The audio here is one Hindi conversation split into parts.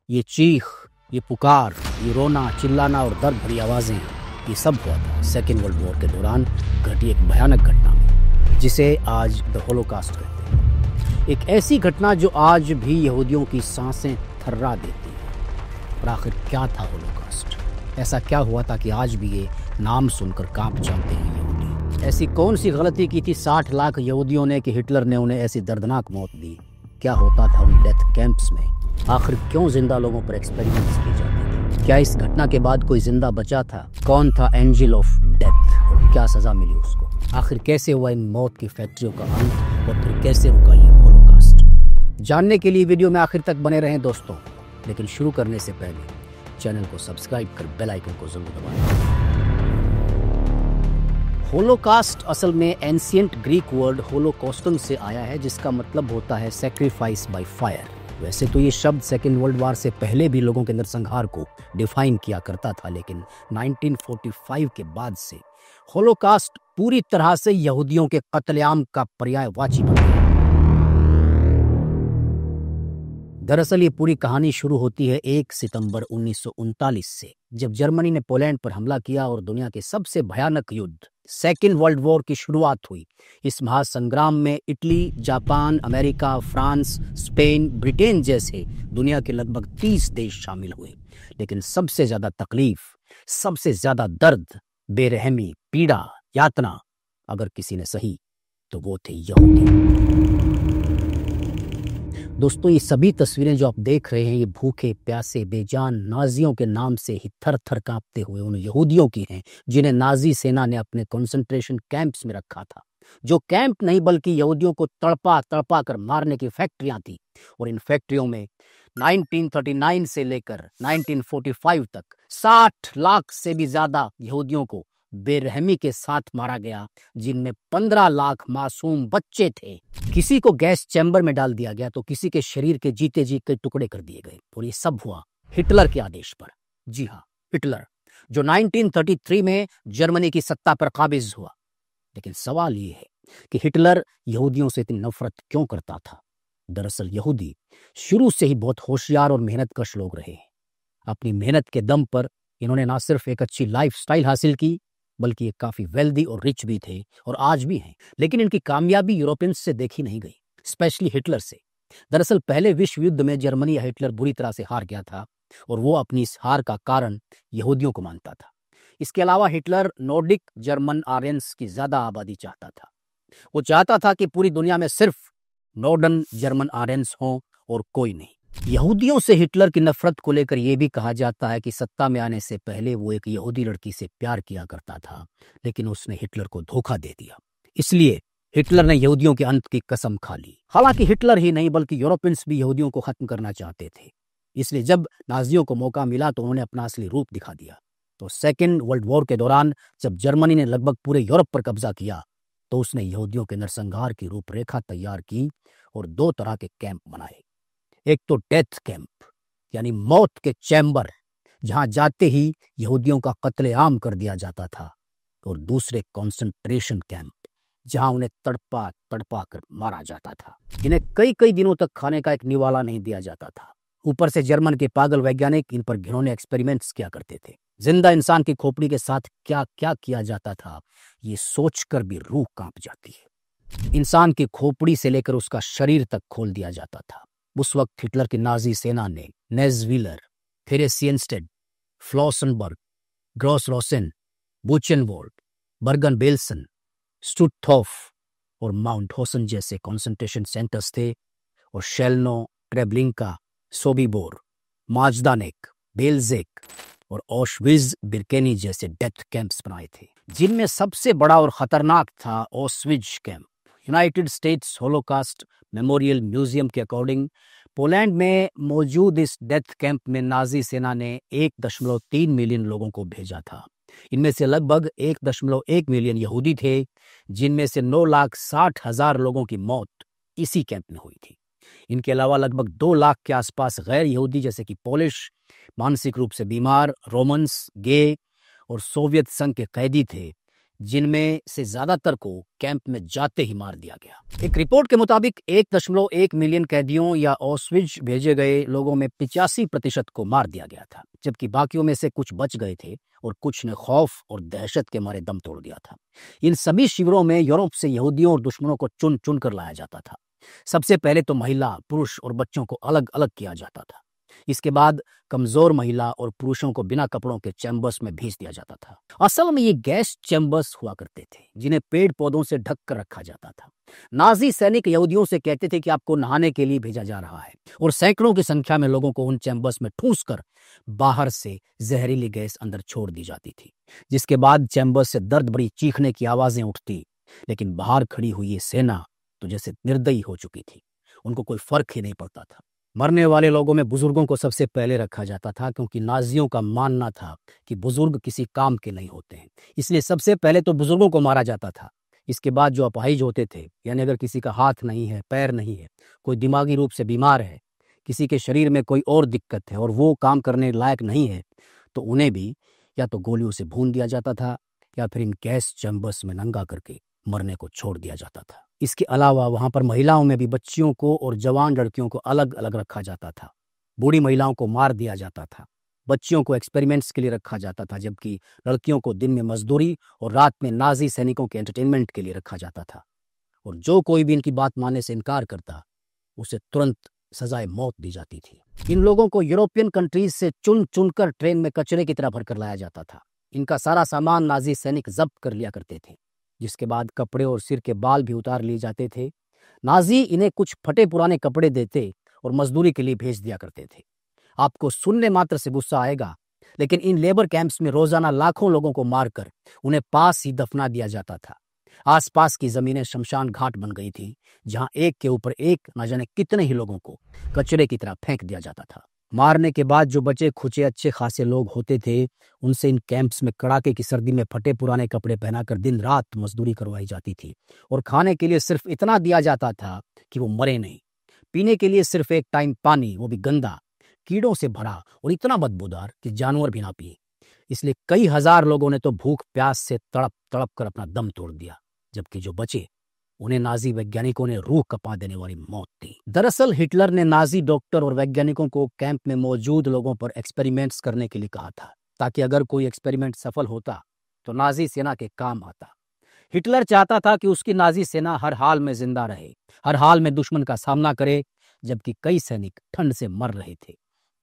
ये चीख, ये पुकार, ये रोना, चिल्लाना और दर्द भरी आवाज़ें, ये सब हुआ था सेकेंड वर्ल्ड वॉर के दौरान घटी एक भयानक घटना में, जिसे आज द होलोकॉस्ट कहते हैं। एक ऐसी घटना जो आज भी यहूदियों की सांसें थर्रा देती है। और आखिर क्या था होलोकॉस्ट? ऐसा क्या हुआ था कि आज भी ये नाम सुनकर कांप जाते हैं यहूदी? ऐसी कौन सी गलती की थी 60 लाख यहूदियों ने कि हिटलर ने उन्हें ऐसी दर्दनाक मौत दी? क्या होता था उन डेथ कैंप्स में? आखिर क्यों जिंदा लोगों पर एक्सपेरिमेंट्स किए जाते थे? क्या इस घटना के बाद कोई जिंदा बचा था? कौन था एंजल ऑफ डेथ और क्या सजा मिली उसको? आखिर कैसे हुआ इन मौत की फैक्ट्रियों का अंत और फिर कैसे रुका ये होलोकॉस्ट? जानने के लिए वीडियो में आखिर तक बने रहें दोस्तों। लेकिन शुरू करने से पहले चैनल को सब्सक्राइब कर बेल आइकन को जरूर दबाएं। होलोकॉस्ट असल में एंशिएंट ग्रीक वर्ड होलोकॉस्टन से आया है, जिसका मतलब होता है सैक्रिफाइस बाय फायर। वैसे तो ये शब्द सेकेंड वर्ल्ड वार से पहले भी लोगों के नरसंहार को डिफाइन किया करता था, लेकिन 1945 के बाद से होलोकॉस्ट पूरी तरह से यहूदियों के कत्लेआम का पर्यायवाची बन गया। दरअसल ये पूरी कहानी शुरू होती है 1 सितंबर 1939 से, जब जर्मनी ने पोलैंड पर हमला किया और दुनिया के सबसे भयानक युद्ध सेकेंड वर्ल्ड वॉर की शुरुआत हुई। इस महासंग्राम में Italy, Japan, America, France, Spain, Britain जैसे दुनिया के लगभग 30 देश शामिल हुए। लेकिन सबसे ज्यादा तकलीफ, सबसे ज्यादा दर्द, बेरहमी, पीड़ा, यातना अगर किसी ने सही तो वो थे यहूदी। दोस्तों, ये सभी तस्वीरें जो आप देख रहे हैं, ये भूखे प्यासे बेजान नाजियों के नाम से ही थर थर कांपते हुए उन यहूदियों की हैं जिन्हें नाजी सेना ने अपने कंसंट्रेशन कैंप्स में रखा था। जो कैंप नहीं बल्कि यहूदियों को तड़पा तड़पा कर मारने की फैक्ट्रियां थी। और इन फैक्ट्रियों में 1939 से लेकर 1945 तक 60 लाख से भी ज्यादा यहूदियों को बेरहमी के साथ मारा गया, जिनमें 15 लाख मासूम बच्चे थे। किसी को गैस चैम्बर में डाल दिया गया तो किसी के शरीर के जीते जी के टुकड़े कर दिए गए। और ये सब हुआ हिटलर के आदेश पर। जी हाँ, हिटलर, जो 1933 में जर्मनी की सत्ता पर काबिज हुआ। लेकिन सवाल ये है कि हिटलर यहूदियों से इतनी नफरत क्यों करता था? दरअसल यहूदी शुरू से ही बहुत होशियार और मेहनतकश लोग रहे हैं। अपनी मेहनत के दम पर इन्होंने ना सिर्फ एक अच्छी लाइफस्टाइल हासिल की, बल्कि ये काफी वेल्दी और रिच भी थे और आज भी हैं। लेकिन इनकी कामयाबी यूरोपियंस से देखी नहीं गई, स्पेशली हिटलर से। दरअसल पहले विश्व युद्ध में जर्मनी या हिटलर बुरी तरह से हार गया था और वो अपनी इस हार का कारण यहूदियों को मानता था। इसके अलावा हिटलर नॉर्डिक जर्मन आर्यंस की ज्यादा आबादी चाहता था। वो चाहता था कि पूरी दुनिया में सिर्फ नॉर्डर्न जर्मन आर्यंस हों और कोई नहीं। यहूदियों से हिटलर की नफरत को लेकर यह भी कहा जाता है कि सत्ता में आने से पहले वो एक यहूदी लड़की से प्यार किया करता था, लेकिन उसने हिटलर को धोखा दे दिया। इसलिए हिटलर ने यहूदियों के अंत की कसम खा ली। हालांकि हिटलर ही नहीं बल्कि यूरोपियंस भी यहूदियों को खत्म करना चाहते थे। इसलिए जब नाजियों को मौका मिला तो उन्होंने अपना असली रूप दिखा दिया। तो सेकेंड वर्ल्ड वॉर के दौरान जब जर्मनी ने लगभग पूरे यूरोप पर कब्जा किया तो उसने यहूदियों के नरसंहार की रूपरेखा तैयार की और 2 तरह के कैंप बनाए। एक तो डेथ कैंप, यानी मौत के चैम्बर, जहां जाते ही यहूदियों का कत्लेआम कर दिया जाता था। और दूसरे कॉन्सेंट्रेशन कैंप, जहां उन्हें तड़पा तड़पा कर मारा जाता था। इन्हें कई कई दिनों तक खाने का एक निवाला नहीं दिया जाता था। ऊपर से जर्मन के पागल वैज्ञानिक इन पर घिनौने एक्सपेरिमेंट्स किया करते थे। जिंदा इंसान की खोपड़ी के साथ क्या क्या किया जाता था, ये सोचकर भी रूह कांप जाती है। इंसान की खोपड़ी से लेकर उसका शरीर तक खोल दिया जाता था। उस वक्त हिटलर की नाजी सेना ने नेज़विलर, थेरेसियनस्टेड, फ्लॉसनबर्ग, ग्रॉस रोसेन, बुचेनवॉल्ड, बर्गन बेल्सन, स्टुटहोफ और माउंट होसन जैसे कॉन्सेंट्रेशन सेंटर्स थे। और शेल्नो, ट्रेब्लिंका, सोबिबोर, माजदानेक, बेल्जेक और ऑशविज बिरकेनी जैसे डेथ कैंप्स बनाए थे, जिनमें सबसे बड़ा और खतरनाक था ऑस्विज camp. United States Holocaust Memorial Museum के अकॉर्डिंग पोलैंड में मौजूद इस डेथ कैंप में नाजी सेना ने 1.3 मिलियन लोगों को भेजा था। इनमें से लगभग 1.1 मिलियन यहूदी थे, जिनमें से 9,60,000 लोगों की मौत इसी कैंप में हुई थी। इनके अलावा लगभग 2 लाख के आसपास गैर यहूदी जैसे कि पोलिश, मानसिक रूप से बीमार, रोमन्स, गे और सोवियत संघ के कैदी थे, जिनमें से ज्यादातर को कैंप में जाते ही मार दिया गया। एक रिपोर्ट के मुताबिक 1.1 मिलियन कैदियों या ऑस्विट्ज भेजे गए लोगों में 85% को मार दिया गया था, जबकि बाकियों में से कुछ बच गए थे और कुछ ने खौफ और दहशत के मारे दम तोड़ दिया था। इन सभी शिविरों में यूरोप से यहूदियों और दुश्मनों को चुन चुन कर लाया जाता था। सबसे पहले तो महिला, पुरुष और बच्चों को अलग अलग किया जाता था। इसके बाद कमजोर महिला और पुरुषों को बिना कपड़ों के चैम्बर्स में भेज दिया जाता था। असल में ये गैस चैम्बर्स हुआ करते थे जिन्हें पेड़ पौधों से ढक कर रखा जाता था। नाजी सैनिक यहूदियों से कहते थे कि आपको नहाने के लिए भेजा जा रहा है, और सैकड़ों की संख्या में लोगों को उन चैम्बर्स में ठूस कर बाहर से जहरीली गैस अंदर छोड़ दी जाती थी, जिसके बाद चैम्बर्स से दर्द भरी चीखने की आवाजें उठती। लेकिन बाहर खड़ी हुई ये सेना तो जैसे निर्दयी हो चुकी थी, उनको कोई फर्क ही नहीं पड़ता था। मरने वाले लोगों में बुजुर्गों को सबसे पहले रखा जाता था, क्योंकि नाजियों का मानना था कि बुजुर्ग किसी काम के नहीं होते हैं, इसलिए सबसे पहले तो बुजुर्गों को मारा जाता था। इसके बाद जो अपाहिज होते थे, यानी अगर किसी का हाथ नहीं है, पैर नहीं है, कोई दिमागी रूप से बीमार है, किसी के शरीर में कोई और दिक्कत है और वो काम करने लायक नहीं है, तो उन्हें भी या तो गोलियों से भून दिया जाता था या फिर इन गैस चैम्बर्स में नंगा करके मरने को छोड़ दिया जाता था। इसके अलावा वहां पर महिलाओं में भी बच्चियों को और जवान लड़कियों को अलग अलग रखा जाता था। बूढ़ी महिलाओं को मार दिया जाता था, बच्चियों को एक्सपेरिमेंट्स के लिए रखा जाता था, जबकि लड़कियों को दिन में मजदूरी और रात में नाजी सैनिकों के एंटरटेनमेंट के लिए रखा जाता था। और जो कोई भी इनकी बात मानने से इनकार करता, उसे तुरंत सजाए मौत दी जाती थी। इन लोगों को यूरोपियन कंट्रीज से चुन चुनकर ट्रेन में कचरे की तरह भरकर लाया जाता था। इनका सारा सामान नाजी सैनिक जब्त कर लिया करते थे, जिसके बाद कपड़े और सिर के बाल भी उतार लिए जाते थे। नाजी इन्हें कुछ फटे पुराने कपड़े देते और मजदूरी के लिए भेज दिया करते थे। आपको सुनने मात्र से गुस्सा आएगा, लेकिन इन लेबर कैंप्स में रोजाना लाखों लोगों को मारकर उन्हें पास ही दफना दिया जाता था। आसपास की जमीनें शमशान घाट बन गई थी, जहां एक के ऊपर एक न जाने कितने ही लोगों को कचरे की तरह फेंक दिया जाता था। मारने के बाद जो बचे खुचे अच्छे खासे लोग होते थे, उनसे इन कैंप्स में कड़ाके की सर्दी में फटे पुराने कपड़े पहनाकर दिन रात मजदूरी करवाई जाती थी, और खाने के लिए सिर्फ इतना दिया जाता था कि वो मरे नहीं। पीने के लिए सिर्फ एक टाइम पानी, वो भी गंदा, कीड़ों से भरा और इतना बदबूदार कि जानवर भी ना पिए। इसलिए कई हजार लोगों ने तो भूख प्यास से तड़प तड़प कर अपना दम तोड़ दिया, जबकि जो बचे उन्हें नाजी वैज्ञानिकों ने रूह कपा देने वाली मौत दी। दरअसल हिटलर ने नाजी डॉक्टर और वैज्ञानिकों को कैंप में मौजूद लोगों पर एक्सपेरिमेंट्स करने के लिए कहा था, ताकि अगर कोई एक्सपेरिमेंट सफल होता तो नाजी सेना के काम आता। हिटलर चाहता था कि उसकी नाजी सेना हर हाल में जिंदा रहे, हर हाल में दुश्मन का सामना करे। जबकि कई सैनिक ठंड से मर रहे थे,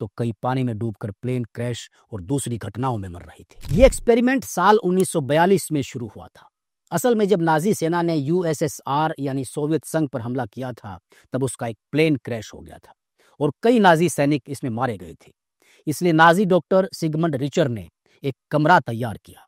तो कई पानी में डूबकर प्लेन क्रैश और दूसरी घटनाओं में मर रहे थे। ये एक्सपेरिमेंट साल 1942 में शुरू हुआ था। असल में जब नाजी सेना ने यूएसएसआर यानी सोवियत संघ पर हमला किया था, तब उसका एक प्लेन क्रैश हो गया था और कई नाजी सैनिक इसमें मारे गए थे। इसलिए नाजी डॉक्टर सिगमंड रिचर ने एक कमरा तैयार किया,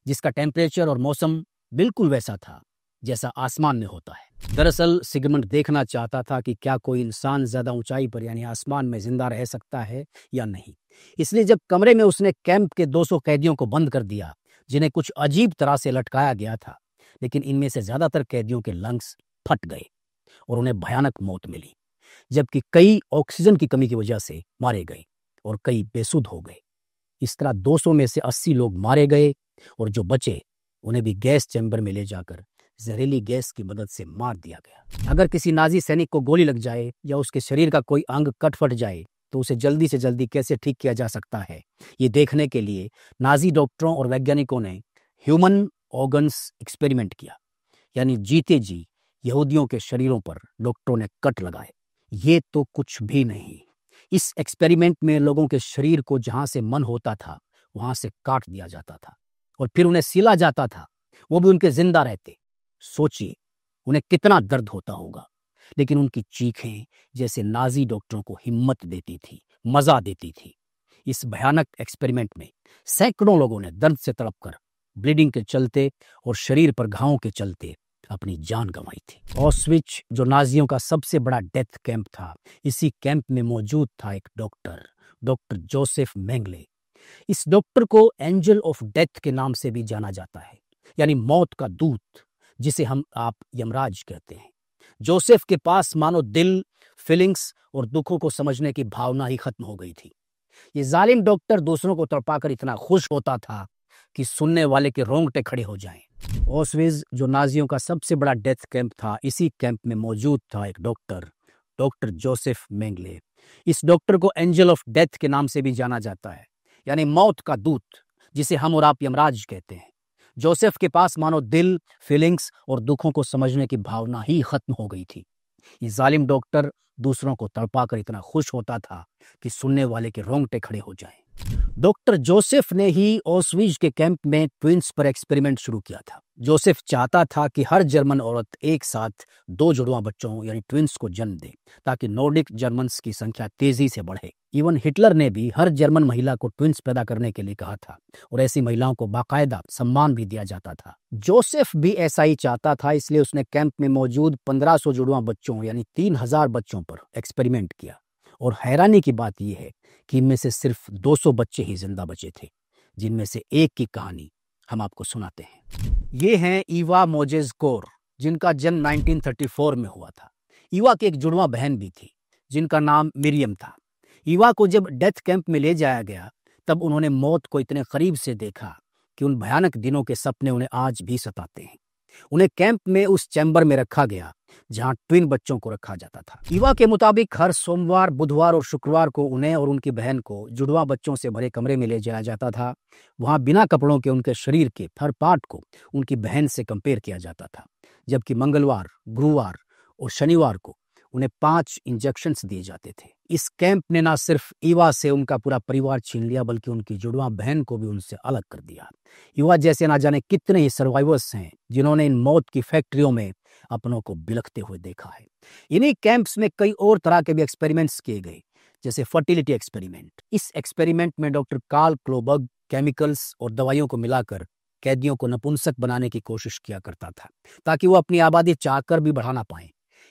जिसका टेम्परेचर और मौसम बिल्कुल वैसा था जैसा आसमान में होता है। दरअसल सिगमंड देखना चाहता था कि क्या कोई इंसान ज्यादा ऊंचाई पर यानी आसमान में जिंदा रह सकता है या नहीं। इसलिए जब कमरे में उसने कैंप के 200 कैदियों को बंद कर दिया, जिन्हें कुछ अजीब तरह से लटकाया गया था, लेकिन इनमें से ज्यादातर कैदियों के लंग्स फट गए और उन्हें भयानक मौत मिली, जबकि कई ऑक्सीजन की कमी की वजह से मारे गए और कई बेसुध हो गए। इस तरह 200 में से 80 लोग मारे गए और जो बचे उन्हें भी गैस चैम्बर में ले जाकर जहरीली गैस की मदद से मार दिया गया। अगर किसी नाजी सैनिक को गोली लग जाए या उसके शरीर का कोई अंग कट फट जाए, तो उसे जल्दी से जल्दी कैसे ठीक किया जा सकता है, ये देखने के लिए नाजी डॉक्टरों और वैज्ञानिकों ने ह्यूमन ऑर्गन्स एक्सपेरिमेंट किया, यानी जीते जी यहूदियों के शरीरों पर डॉक्टरों ने कट लगाए। ये तो कुछ भी नहीं। इस एक्सपेरिमेंट में लोगों के शरीर को जहां से मन होता था वहां से काट दिया जाता था और फिर उन्हें सिला जाता था, वो भी उनके जिंदा रहते। सोचिए उन्हें कितना दर्द होता होगा, लेकिन उनकी चीखें जैसे नाजी डॉक्टरों को हिम्मत देती थी, मजा देती थी। इस भयानक एक्सपेरिमेंट में सैकड़ों लोगों ने दर्द से तड़पकर, ब्लीडिंग के चलते और शरीर पर घावों के चलते अपनी जान गंवाई थी। ऑस्विच जो नाजियों का सबसे बड़ा डेथ कैंप था, इसी कैंप में मौजूद था एक डॉक्टर जोसेफ मेंगले। इस डॉक्टर को एंजल ऑफ डेथ के नाम से भी जाना जाता है, यानी मौत का दूत, जिसे आप यमराज कहते हैं। जोसेफ के पास मानो दिल, फीलिंग्स और दुखों को समझने की भावना ही खत्म हो गई थी। ये जालिम डॉक्टर दूसरों को तड़पाकर इतना खुश होता था कि सुनने वाले के रोंगटे खड़े हो जाएं। ऑस्विज जो नाजियों का सबसे बड़ा डेथ कैंप था, इसी कैंप में मौजूद था एक डॉक्टर, डॉक्टर जोसेफ मेंगले। इस डॉक्टर को एंजल ऑफ डेथ के नाम से भी जाना जाता है, यानी मौत का दूत, जिसे हम और आप यमराज कहते हैं। जोसेफ के पास मानो दिल, फीलिंग्स और दुखों को समझने की भावना ही खत्म हो गई थी। ये जालिम डॉक्टर दूसरों को तड़पाकर इतना खुश होता था कि सुनने वाले के रोंगटे खड़े हो जाएं। डॉक्टर जोसेफ ने ही ऑस्विज के कैंप में ट्विंस पर एक्सपेरिमेंट शुरू किया था। जोसेफ चाहता था कि हर जर्मन औरत एक साथ 2 जुड़वां बच्चों यानी ट्विंस को जन्म दे, ताकि नॉर्डिक जर्मन्स की संख्या तेजी से बढ़े। इवन हिटलर ने भी हर जर्मन महिला को ट्विंस पैदा करने के लिए कहा था और ऐसी महिलाओं को बाकायदा सम्मान भी दिया जाता था। जोसेफ भी ऐसा ही चाहता था, इसलिए उसने कैंप में मौजूद 1500 जुड़वां बच्चों यानी 3000 बच्चों पर एक्सपेरिमेंट किया। और हैरानी की बात यह है कि इनमें से सिर्फ 200 बच्चे ही जिंदा बचे थे, जिनमें से एक की कहानी हम आपको सुनाते हैं। ये हैं ईवा मोजेज कोर, जिनका जन्म 1934 में हुआ था। ईवा की एक जुड़वा बहन भी थी, जिनका नाम मिरियम था। ईवा को जब डेथ कैंप में ले जाया गया, तब उन्होंने मौत को इतने करीब से देखा कि उन भयानक दिनों के सपने उन्हें आज भी सताते हैं। उन्हें कैंप में उस चैम्बर में रखा गया जहां ट्विन बच्चों को रखा जाता था। ईवा के मुताबिक हर सोमवार, बुधवार और शुक्रवार को उन्हें और उनकी बहन को जुड़वा बच्चों से भरे कमरे में ले जाया जाता था। वहां बिना कपड़ों के उनके शरीर के हर पार्ट को उनकी बहन से कंपेयर किया जाता था, जबकि मंगलवार, गुरुवार और शनिवार को उन्हें 5 इंजेक्शंस दिए जाते थे। इस कैंप ने न सिर्फ ईवा से उनका पूरा परिवार छीन लिया, बल्कि उनकी जुड़वा बहन को भी उनसे अलग कर दिया। ईवा जैसे ना जाने कितने ही सर्वाइवर्स हैं जिन्होंने इन मौत की फैक्ट्रियों में अपनों को बिलखते हुए देखा है। इन्हीं कैंप्स में कई और तरह के भी एक्सपेरिमेंट्स किए गए, जैसे फर्टिलिटी एक्सपेरिमेंट। इस एक्सपेरिमेंट में डॉक्टर कार्ल क्लोबर्ग केमिकल्स और दवाइयों को मिलाकर कैदियों को नपुंसक बनाने की कोशिश किया करता था, ताकि वो अपनी आबादी चाहकर भी बढ़ाना पाएं।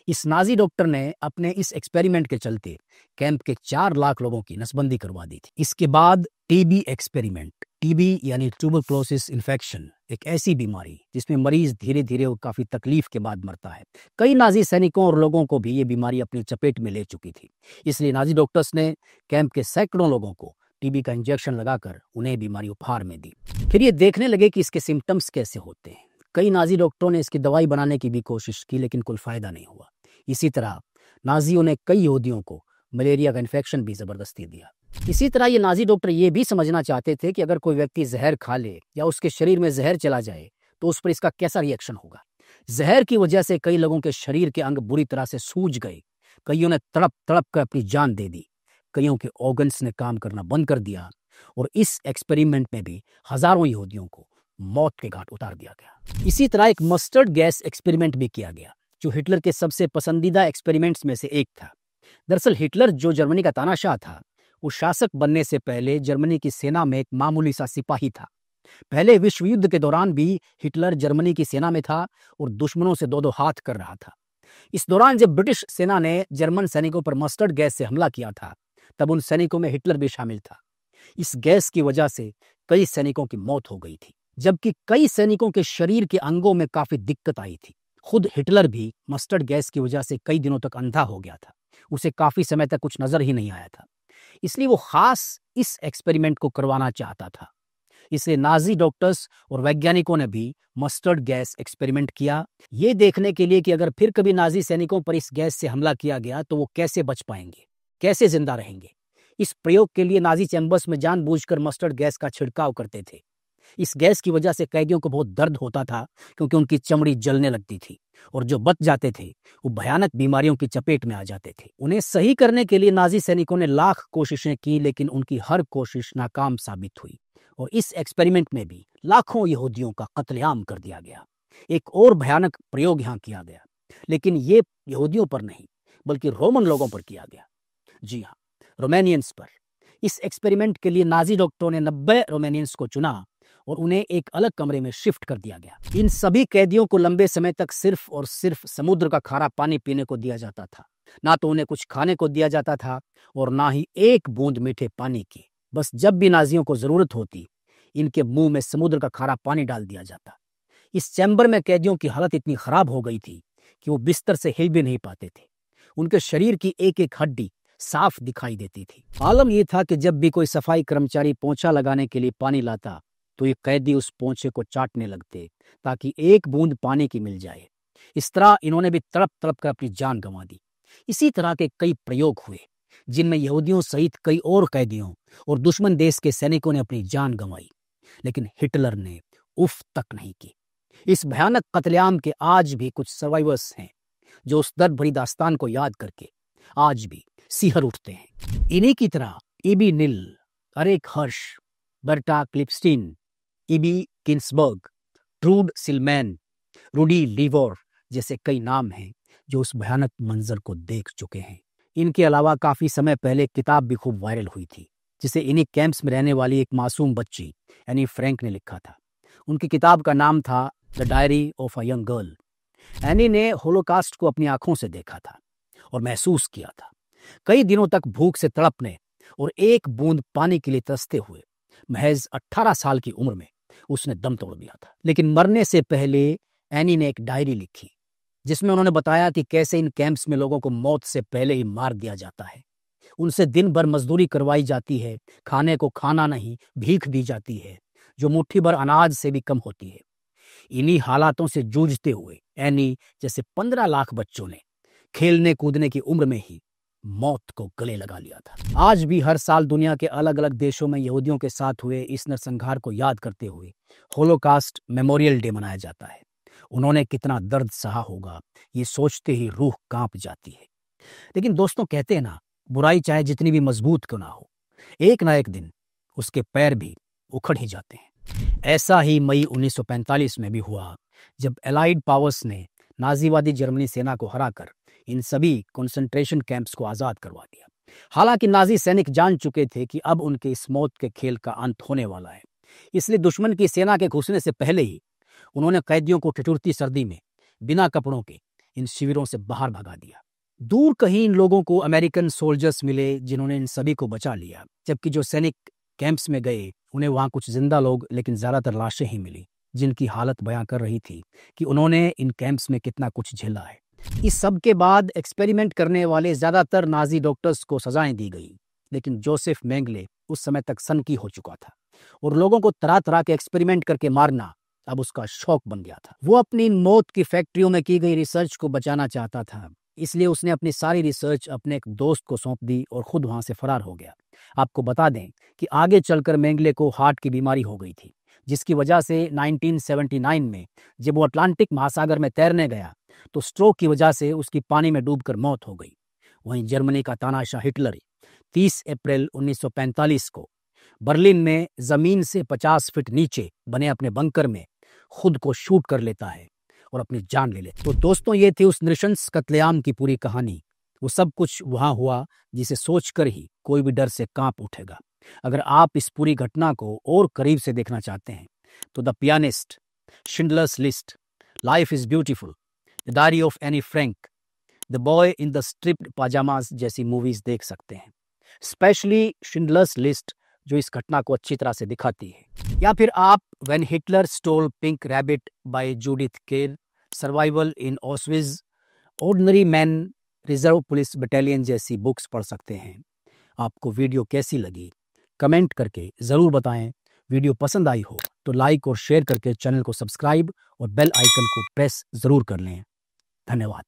इस नाजी डॉक्टर ने अपने इस एक्सपेरिमेंट के चलते कैंप के 4 लाख लोगों की नसबंदी करवा दी थी। इसके बाद टीबी एक्सपेरिमेंट। टीबी यानी ट्यूबरक्लोसिस इन्फेक्शन, एक ऐसी बीमारी जिसमें मरीज धीरे धीरे और काफी तकलीफ के बाद मरता है। कई नाजी सैनिकों और लोगों को भी ये बीमारी अपनी चपेट में ले चुकी थी, इसलिए नाजी डॉक्टर्स ने कैंप के सैकड़ों लोगों को टीबी का इंजेक्शन लगाकर उन्हें बीमारी उपहार में दी। फिर ये देखने लगे कि इसके सिम्टम्स कैसे होते हैं। कई नाजी डॉक्टरों ने इसकी दवाई बनाने की भी कोशिश की, लेकिन कोई फायदा नहीं हुआ। इसी तरह नाजियों ने कई यहूदियों को मलेरिया का इन्फेक्शन भी जबरदस्ती दिया। इसी तरह ये नाजी डॉक्टर ये भी समझना चाहते थे कि अगर कोई व्यक्ति जहर खा ले या उसके शरीर में जहर चला जाए तो उस पर इसका कैसा रिएक्शन होगा। जहर की वजह से कई लोगों के शरीर के अंग बुरी तरह से सूज गए, कईयों ने तड़प तड़प कर अपनी जान दे दी, कईयों के ऑर्गन्स ने काम करना बंद कर दिया और इस एक्सपेरिमेंट में भी हजारों यहूदियों को मौत के घाट उतार दिया गया। इसी तरह एक मस्टर्ड गैस एक्सपेरिमेंट भी किया गया, जो हिटलर के सबसे पसंदीदा एक्सपेरिमेंट्स में से एक था। दरअसल हिटलर जो जर्मनी का तानाशाह था, वो शासक बनने से पहले जर्मनी की सेना में एक मामूली सा सिपाही था। पहले विश्व युद्ध के दौरान भी हिटलर जर्मनी की सेना में था और दुश्मनों से 2-2 हाथ कर रहा था। इस दौरान जब ब्रिटिश सेना ने जर्मन सैनिकों पर मस्टर्ड गैस से हमला किया था, तब उन सैनिकों में हिटलर भी शामिल था। इस गैस की वजह से कई सैनिकों की मौत हो गई थी, जबकि कई सैनिकों के शरीर के अंगों में काफी दिक्कत आई थी। खुद हिटलर भी मस्टर्ड गैस की वजह से कई दिनों तक अंधा हो गया था, उसे काफी समय तक कुछ नजर ही नहीं आया था। इसलिए वो खास इस एक्सपेरिमेंट को करवाना चाहता था। इसलिए नाजी डॉक्टर्स और वैज्ञानिकों ने भी मस्टर्ड गैस एक्सपेरिमेंट किया, ये देखने के लिए कि अगर फिर कभी नाजी सैनिकों पर इस गैस से हमला किया गया तो वो कैसे बच पाएंगे, कैसे जिंदा रहेंगे। इस प्रयोग के लिए नाजी चैम्बर्स में जानबूझकर मस्टर्ड गैस का छिड़काव करते थे। इस गैस की वजह से कैदियों को बहुत दर्द होता था, क्योंकि उनकी चमड़ी जलने लगती थी और जो बच जाते थे वो भयानक बीमारियों की चपेट में आ जाते थे। उन्हें सही करने के लिए नाजी सैनिकों ने लाख कोशिशें की, लेकिन उनकी हर कोशिश नाकाम साबित हुई और इस एक्सपेरिमेंट में भी लाखों यहूदियों का कत्लेआम कर दिया गया। एक और भयानक प्रयोग यहाँ किया गया, लेकिन ये यहूदियों पर नहीं बल्कि रोमन लोगों पर किया गया। जी हाँ, रोमानियंस पर। इस एक्सपेरिमेंट के लिए नाजी डॉक्टरों ने 90 रोमानियंस को चुना और उन्हें एक अलग कमरे में शिफ्ट कर दिया गया। इन सभी कैदियों को लंबे समय तक सिर्फ और सिर्फ समुद्र का खारा पानी पीने को दिया जाता था। ना तो उन्हें कुछ खाने को दिया जाता था और ना ही एक बूंद मीठे पानी की। बस जब भी नाजियों को जरूरत होती, इनके मुंह में समुद्र का खारा पानी डाल दिया जाता। इस चैम्बर में कैदियों की हालत इतनी खराब हो गई थी कि वो बिस्तर से हिल भी नहीं पाते थे। उनके शरीर की एक एक हड्डी साफ दिखाई देती थी। आलम यह था कि जब भी कोई सफाई कर्मचारी पोंछा लगाने के लिए पानी लाता तो ये कैदी उस पोंछे को चाटने लगते ताकि एक बूंद पानी की मिल जाए। इस तरह इन्होंने भी तड़प तड़प कर अपनी जान गंवा दी। इसी तरह के कई प्रयोग हुए जिनमें यहूदियों सहित कई और कैदियों और दुश्मन देश के सैनिकों ने अपनी जान गंवाई, लेकिन हिटलर ने उफ तक नहीं की। इस भयानक कत्लेआम के आज भी कुछ सर्वाइवर्स हैं जो उस दर्द भरी दास्तान को याद करके आज भी सिहर उठते हैं। इन्हीं की तरह इबी निल, अरेक हर्ष, बर्टा क्लिपस्टीन, इबी किन्सबर्ग, ट्रूड सिलमैन, रूडी लीवोर जैसे कई नाम हैं जो उस भयानक मंजर को देख चुके हैं। इनके अलावा काफी समय पहले एक किताब भी खूब वायरल हुई थी जिसे इन्हीं कैंप्स में रहने वाली एक मासूम बच्ची एनी फ्रैंक ने लिखा था। उनकी किताब का नाम था the Diary of a young girl. Any ने होलोकास्ट को अपनी आंखों से देखा था और महसूस किया था। कई दिनों तक भूख से तड़पने और एक बूंद पानी के लिए तरसते हुए महज 18 साल की उम्र में उसने दम तोड़ दिया था। लेकिन मरने से पहले एनी ने एक डायरी लिखी जिसमें उन्होंने बताया कि कैसे इन कैंप्स में लोगों को मौत से पहले ही मार दिया जाता है। उनसे दिन भर मजदूरी करवाई जाती है, खाने को खाना नहीं भीख दी जाती है जो मुट्ठी भर अनाज से भी कम होती है। इन्हीं हालातों से जूझते हुए एनी जैसे 15 लाख बच्चों ने खेलने कूदने की उम्र में ही मौत को गले लगा लिया था। आज भी हर साल दुनिया के अलग अलग देशों में यहूदियों के साथ हुए इस नरसंहार को याद करते हुए होलोकास्ट मेमोरियल डे मनाया जाता है। उन्होंने कितना दर्द सहा होगा ये सोचते ही रूह कांप जाती है। लेकिन दोस्तों कहते हैं ना, बुराई चाहे जितनी भी मजबूत क्यों ना हो, एक ना एक दिन उसके पैर भी उखड़ ही जाते हैं। ऐसा ही मई 1945 में भी हुआ जब एलाइड पावर्स ने नाजीवादी जर्मनी सेना को हराकर इन सभी कंसंट्रेशन कैंप्स को आजाद करवा दिया। हालांकि नाजी सैनिक जान चुके थे कि अब उनके इस मौत के खेल का अंत होने वाला है, इसलिए दुश्मन की सेना के घुसने से पहले ही उन्होंने कैदियों को ठिठुरती सर्दी में बिना कपड़ों के इन शिविरों से बाहर भगा दिया। दूर कहीं इन लोगों को अमेरिकन सोल्जर्स मिले जिन्होंने इन सभी को बचा लिया, जबकि जो सैनिक कैंप्स में गए उन्हें वहां कुछ जिंदा लोग लेकिन ज्यादातर लाशें ही मिली जिनकी हालत बयां कर रही थी कि उन्होंने इन कैंप्स में कितना कुछ झेला है। इस सब के बाद एक्सपेरिमेंट करने वाले ज्यादातर नाजी डॉक्टर्स को सजाएं दी गई, लेकिन जोसेफ मेंगले उस समय तक सनकी हो चुका था और लोगों को तरह तरह के एक्सपेरिमेंट करके मारना अब उसका शौक बन गया था। वो अपनी मौत की फैक्ट्रियों में की गई रिसर्च को बचाना चाहता था, इसलिए उसने अपनी सारी रिसर्च अपने एक दोस्त को सौंप दी और खुद वहां से फरार हो गया। आपको बता दें कि आगे चलकर मेंगले को हार्ट की बीमारी हो गई थी, जिसकी वजह से 1979 में जब वो अटलांटिक महासागर में तैरने गया तो स्ट्रोक की वजह से उसकी पानी में डूबकर मौत हो गई। वहीं जर्मनी का तानाशाह हिटलर 30 अप्रैल 1945 को बर्लिन में जमीन से 50 फीट नीचे बने अपने बंकर में खुद को शूट कर लेता है और अपनी जान ले लेता। तो दोस्तों, ये थी उस नृशंस कत्लेआम की पूरी कहानी। वो सब कुछ वहां हुआ जिसे सोचकर ही कोई भी डर से कांप उठेगा। अगर आप इस पूरी घटना को और करीब से देखना चाहते हैं तो The Pianist, Schindler's List, Life Is Beautiful, The Diary of Anne Frank, The Boy in the Striped Pyjamas जैसी मूवीज देख सकते हैं। स्पेशली शिंडलर्स लिस्ट जो इस घटना को अच्छी तरह से दिखाती है। या फिर आप When Hitler Stole Pink Rabbit by Judith Kerr, Survival in Auschwitz, Ordinary Man, Reserve Police Battalion जैसी बुक्स पढ़ सकते हैं। आपको वीडियो कैसी लगी कमेंट करके ज़रूर बताएं। वीडियो पसंद आई हो तो लाइक और शेयर करके चैनल को सब्सक्राइब और बेल आइकन को प्रेस ज़रूर कर लें। धन्यवाद।